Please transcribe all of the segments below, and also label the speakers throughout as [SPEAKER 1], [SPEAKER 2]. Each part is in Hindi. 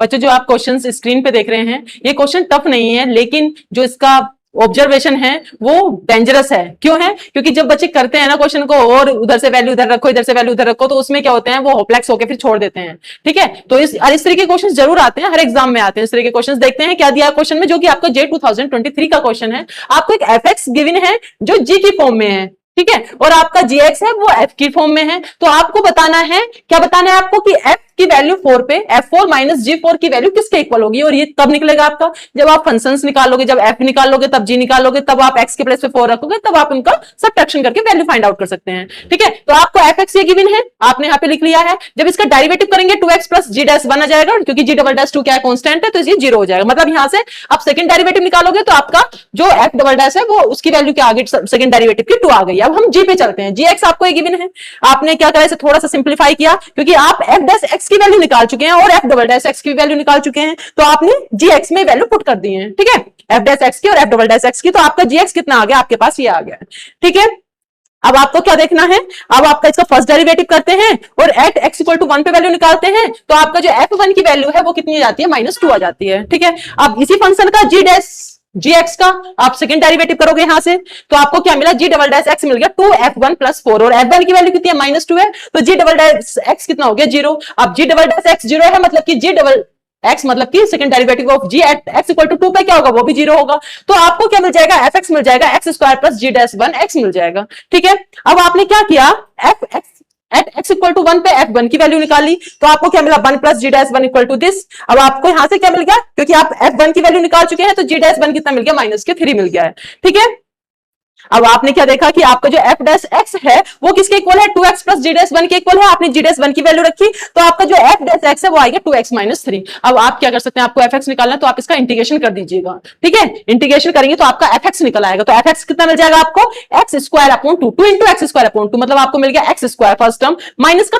[SPEAKER 1] बच्चों जो आप क्वेश्चन स्क्रीन पे देख रहे हैं ये क्वेश्चन टफ नहीं है, लेकिन जो इसका ऑब्जर्वेशन है वो डेंजरस है। क्यों है? क्योंकि जब बच्चे करते हैं ना क्वेश्चन को और उधर से वैल्यू उधर रखो, इधर से वैल्यू उधर रखो, तो उसमें क्या होते हैं वो होप्लेक्स होकर फिर छोड़ देते हैं। ठीक है, तो इस तरह के क्वेश्चन जरूर आते हैं, हर एग्जाम में आते हैं इस तरह के क्वेश्चन। देखते हैं क्या दिया क्वेश्चन में, जो कि आपका जे 2023 का क्वेश्चन है। आपको एक एफ गिवन है जो जी की फॉर्म में है, ठीक है, और आपका जीएक्स है वो एफ की फॉर्म में है। तो आपको बताना है, क्या बताना है आपको कि एफ की वैल्यू 4 पे f4 माइनस g4 की वैल्यू किसके इक्वल होगी। और ये कब निकलेगा आपका, जब आप फंक्शंस निकालोगे, जब f निकालोगे तब g निकालोगे, तब आप x के प्लेस पे 4 रखोगे, तब आप उनका सब्ट्रैक्शन करके वैल्यू फाइंड आउट कर सकते हैं। ठीक है, तो आपको fx ये गिवन है, आपने यहाँ पे लिख लिया है। जब इसका डेरिवेटिव करेंगे 2x प्लस g डैश बन जाएगा, क्योंकि g डबल डैश 2 क्या है, कांस्टेंट है, तो ये 0 हो जाएगा। मतलब यहाँ से आप सेकंड डेरिवेटिव निकालोगे तो आपका जो f डबल डैश है वो उसकी वैल्यू क्या आ गई, सेकंड डेरिवेटिव की 2 आ गई। अब हम g पे चलते हैं। gx आपको ये गिवन है, आपने क्या करा, इसे थोड़ा सा सिंप्लीफाई किया, क्योंकि आप f डैश x की वैल्यू निकाल चुके हैं और f डबल डैश x की वैल्यू निकाल चुके हैं, तो आपने gx में वैल्यू पुट कर दी है। ठीक है, f डैश x की और f डबल डैश x की, तो आपका gx कितना आ गया, आपके पास ये आ गया। ठीक है, अब आपको क्या देखना है, अब आपका इसका फर्स्ट डेरिवेटिव करते हैं और एट x इक्वल टू 1 पे वैल्यू निकालते हैं, तो आपका जो f1 की वैल्यू है वो कितनी आ जाती है, -2 आ जाती है। ठीक है, अब इसी फंक्शन का g डैश gx का आप सेकंड डेरिवेटिव करोगे यहां से, तो आपको क्या मिला, g डबल डैश x मिल गया 2f1 प्लस 4, और f1 की वैल्यू कितनी है, -2 है, तो g डबल डैश x कितना हो गया, 0। अब g डबल डैश x 0 है, मतलब कि g डबल x मतलब कि second derivative of g at x equal to 2 पे क्या होगा, वो भी 0 होगा। तो आपको क्या मिल जाएगा, fx मिल जाएगा x square plus g dash 1 x मिल जाएगा। ठीक है, अब आपने क्या किया, f at x equal to 1 पे f1 की वैल्यू निकाली, तो आपको क्या मिला, 1 plus g dash 1 equal to this. अब आपको यहां से क्या मिल गया, क्योंकि आप f1 की वैल्यू निकाल चुके हैं, तो g डैश 1 कितना मिल गया, -3 मिल गया है। ठीक है, अब आपने क्या देखा कि आपका जो f डैश x है वो किसके इक्वल है, 2x प्लस g डैश 1 के इक्वल है। आपने g डैश 1 की वैल्यू रखी, तो आपका जो f डैश x है वो आएगा 2x माइनस 3। अब आप क्या कर सकते हैं, आपको fx निकालना है तो आप इसका इंटीग्रेशन कर दीजिएगा। ठीक है, इंटीग्रेशन करेंगे तो आपका fx निकल आएगा, तो fx कितना मिल जाएगा आपको, x square upon 2, 2 into x square upon 2, मतलब आपको मिल गया x square first term minus का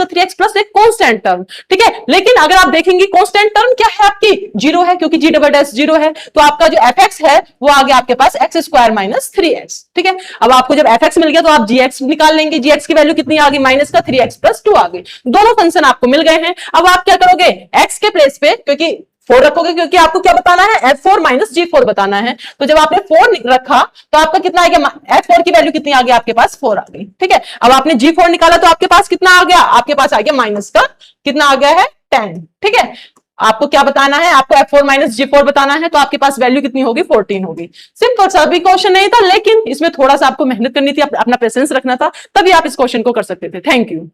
[SPEAKER 1] 3x प्लस एक कांस्टेंट टर्म। ठीक है, लेकिन अगर आप देखेंगे कांस्टेंट टर्म क्या है आपकी, 0 है, क्योंकि g डबल डैश 0 है, तो आपका जो fx है वो आ गया आपके पास x स्क्वायर माइनस 3x। ठीक है, अब आपको जब fx मिल गया तो आप gx निकाल लेंगे, gx की वैल्यू कितनी आ गई, माइनस का 3x प्लस 2 आ गई। दोनों फंक्शन आपको मिल गए हैं। अब आप क्या करोगे, x के प्लेस पे क्योंकि 4 रखोगे, क्योंकि आपको क्या बताना है, f4 माइनस g4 बताना है। तो जब आपने 4 रखा तो आपका कितना आ गया, f4 की वैल्यू कितनी आ गई, आपके पास 4 आ गई। ठीक है, अब आपने g4 निकाला तो आपके पास कितना आ गया, आपके पास आ गया माइनस का कितना आ गया है, 10। ठीक है, आपको क्या बताना है, आपको f4 माइनस g4 बताना है, तो आपके पास वैल्यू कितनी होगी, 14 होगी। सिंपल सा भी क्वेश्चन नहीं था, लेकिन इसमें थोड़ा सा आपको मेहनत करनी थी, अपना पेशेंस रखना था, तभी आप इस क्वेश्चन को कर सकते थे। Thank you.